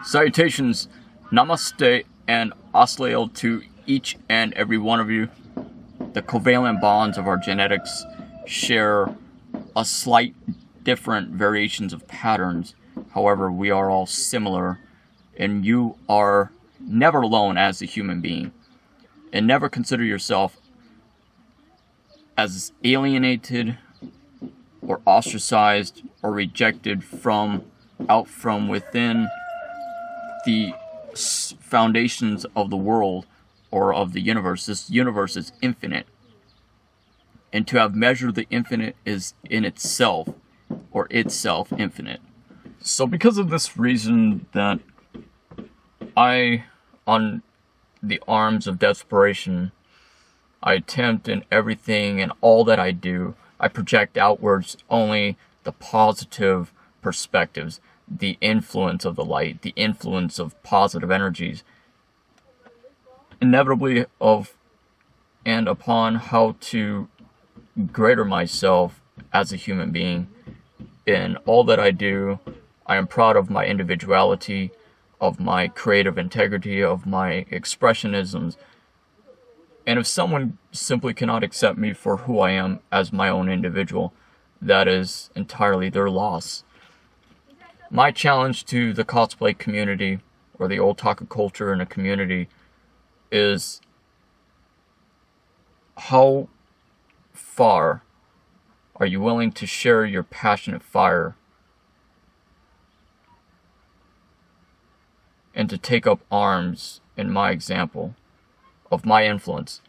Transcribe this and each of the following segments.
Salutations, namaste, and asalael to each and every one of you. The covalent bonds of our genetics share a slight different variations of patterns. However, we are all similar, and you are never alone as a human being. And never consider yourself as alienated or ostracized or rejected from within the foundations of the world or of the universe. This universe is infinite, and to have measured the infinite is in itself infinite. So because of this reason that I, on the arms of desperation, I attempt in everything and all that I do, I project outwards only the positive perspectives, the influence of the light, the influence of positive energies, inevitably of and upon how to greater myself as a human being. In all that I do, I am proud of my individuality, of my creative integrity, of my expressionisms. And if someone simply cannot accept me for who I am as my own individual, that is entirely their loss. My challenge to the cosplay community, or the otaku culture in a community, is how far are you willing to share your passionate fire and to take up arms in my example of my influence,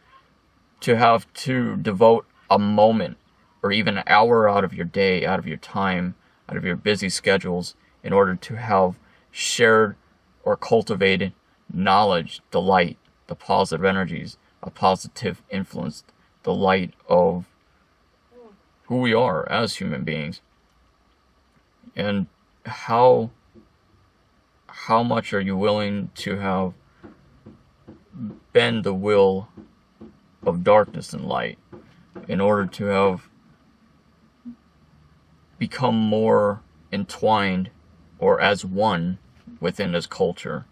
to have to devote a moment or even an hour out of your day, out of your time, out of your busy schedules, in order to have shared or cultivated knowledge, the light, the positive energies, a positive influence, the light of who we are as human beings. And how much are you willing to have bend the will of darkness and light in order to have become more entwined or as one within this culture?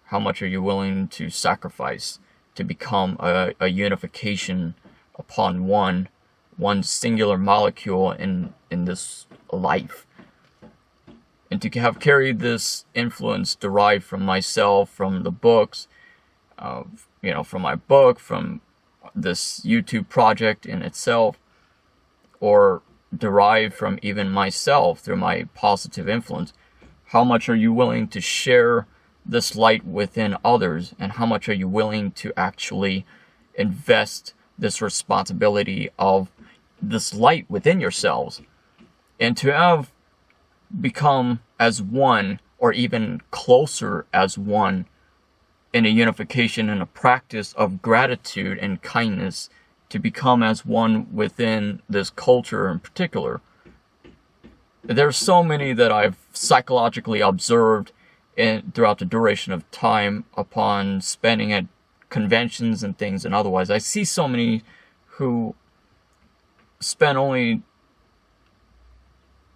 How much are you willing to sacrifice to become a unification upon one singular molecule in this life? And to have carried this influence derived from myself, from the books, from my book, from this YouTube project in itself, or derived from even myself through my positive influence, how much are you willing to share this light within others, and how much are you willing to actually invest this responsibility of this light within yourselves, and to have become as one, or even closer as one, in a unification and a practice of gratitude and kindness, to become as one within this culture in particular. There's so many that I've psychologically observed throughout the duration of time upon spending at conventions and things and otherwise. I see so many who spend only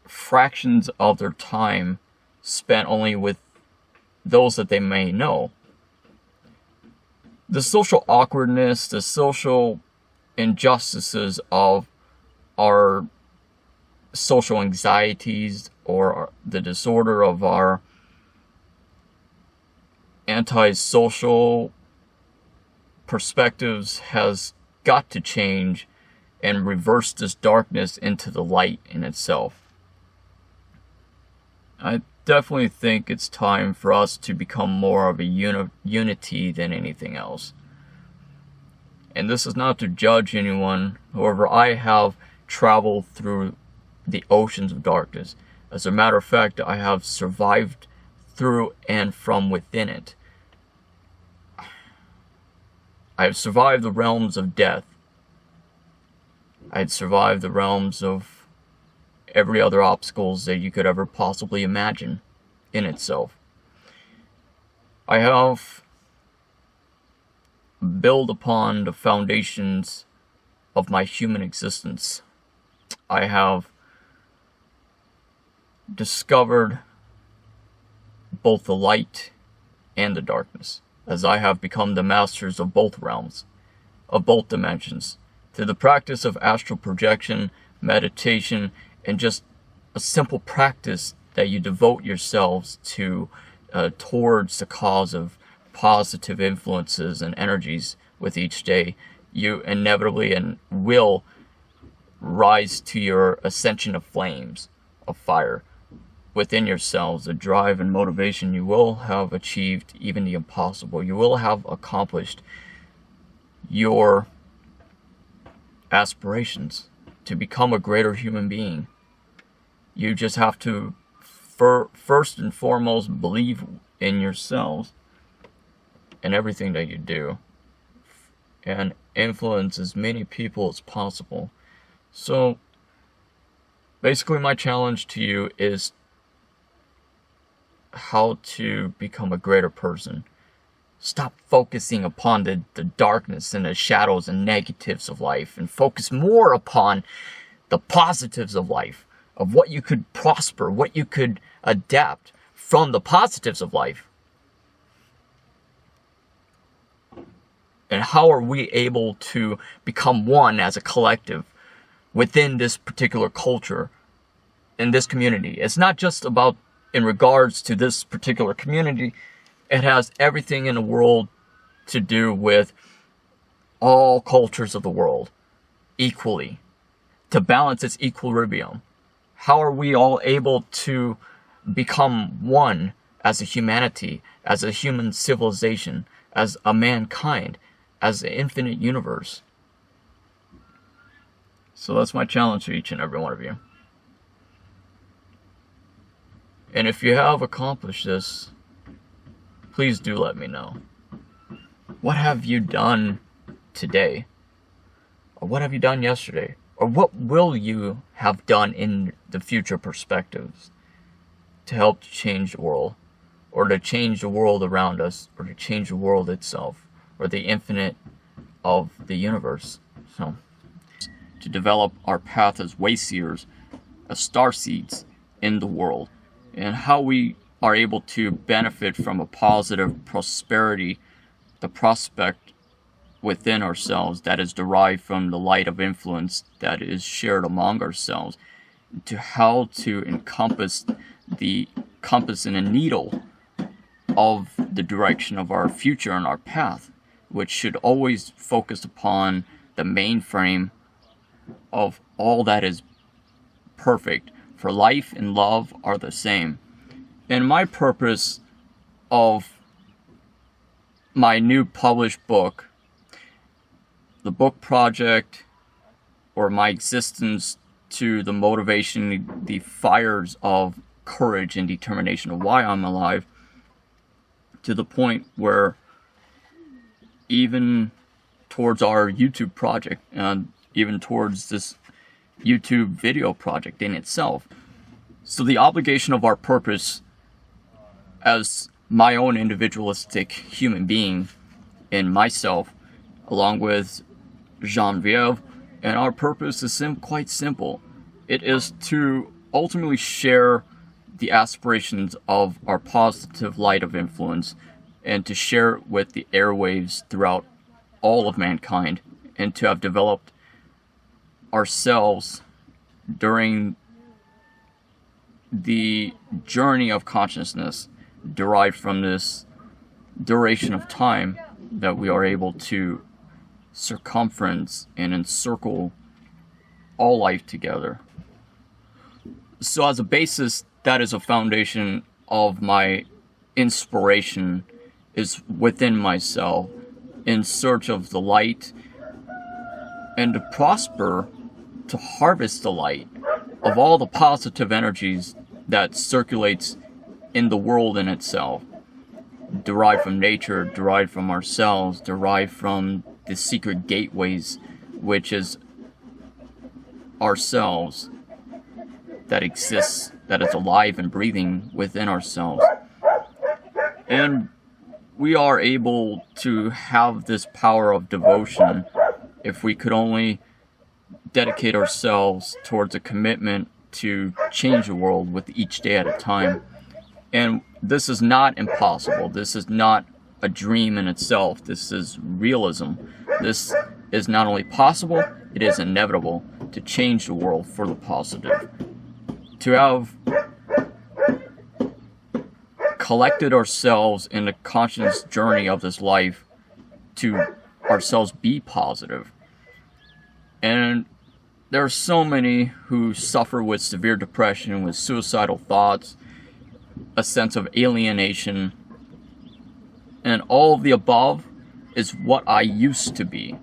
fractions of their time spent only with those that they may know. The social awkwardness, the social injustices of our social anxieties, or the disorder of our antisocial perspectives, has got to change and reverse this darkness into the light in itself. I definitely think it's time for us to become more of a unity than anything else. And this is not to judge anyone. However, I have traveled through the oceans of darkness. As a matter of fact, I have survived through and from within it. I have survived the realms of death. I had survived the realms of every other obstacles that you could ever possibly imagine in itself. I have built upon the foundations of my human existence. I have discovered both the light and the darkness, as I have become the masters of both realms, of both dimensions, through the practice of astral projection, meditation, and just a simple practice that you devote yourselves to towards the cause of positive influences and energies with each day. You inevitably and will rise to your ascension of flames, of fire within yourselves, a drive and motivation. You will have achieved even the impossible. You will have accomplished your aspirations to become a greater human being. You just have to first and foremost believe in yourselves and everything that you do, and influence as many people as possible. So basically my challenge to you is how to become a greater person. Stop focusing upon the darkness and the shadows and negatives of life, and focus more upon the positives of life, of what you could prosper, what you could adapt from the positives of life. And how are we able to become one as a collective within this particular culture, in this community? It's not just about in regards to this particular community. It has everything in the world to do with all cultures of the world equally, to balance its equilibrium. How are we all able to become one as a humanity, as a human civilization, as a mankind, as an infinite universe? So that's my challenge to each and every one of you. And if you have accomplished this, please do let me know. What have you done today? Or what have you done yesterday? Or what will you have done in the future perspectives to help change the world? Or to change the world around us? Or to change the world itself? Or the infinite of the universe? So, to develop our path as wayseers, as starseeds in the world, and how we are able to benefit from a positive prosperity, the prospect within ourselves that is derived from the light of influence that is shared among ourselves, to how to encompass the compass in a needle of the direction of our future and our path, which should always focus upon the mainframe of all that is perfect. For life and love are the same. And my purpose of my new published book, the book project, or my existence to the motivation, the fires of courage and determination of why I'm alive, to the point where even towards our YouTube project, and even towards this YouTube video project in itself. So the obligation of our purpose as my own individualistic human being and myself, along with Genevieve, and our purpose is quite simple. It is to ultimately share the aspirations of our positive light of influence, and to share it with the airwaves throughout all of mankind, and to have developed ourselves during the journey of consciousness derived from this duration of time that we are able to circumference and encircle all life together. So as a basis, that is a foundation of my inspiration, is within myself, in search of the light, and to prosper, to harvest the light of all the positive energies that circulates in the world in itself, derived from nature, derived from ourselves, derived from the secret gateways, which is ourselves, that exists, that is alive and breathing within ourselves. And we are able to have this power of devotion if we could only dedicate ourselves towards a commitment to change the world with each day at a time. And this is not impossible. This is not a dream in itself. This is realism. This is not only possible, it is inevitable to change the world for the positive. To have collected ourselves in the conscious journey of this life to ourselves be positive. And there are so many who suffer with severe depression, with suicidal thoughts, a sense of alienation, and all of the above is what I used to be.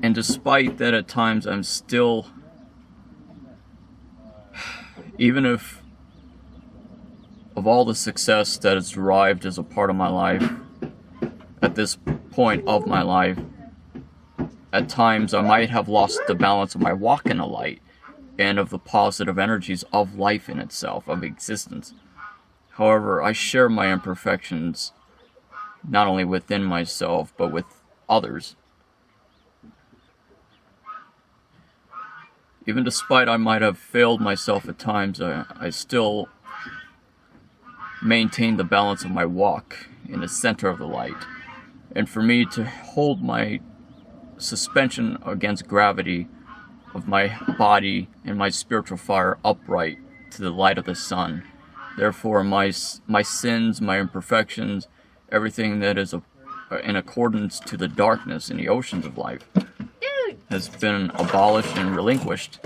And despite that, at times I'm still, even if of all the success that has derived as a part of my life, at this point of my life, at times I might have lost the balance of my walk in the light and of the positive energies of life in itself, of existence. However, I share my imperfections not only within myself, but with others. Even despite I might have failed myself at times, I still maintain the balance of my walk in the center of the light. And for me to hold my suspension against gravity of my body and my spiritual fire upright to the light of the sun. Therefore, my sins, my imperfections, everything that is in accordance to the darkness in the oceans of life has been abolished and relinquished.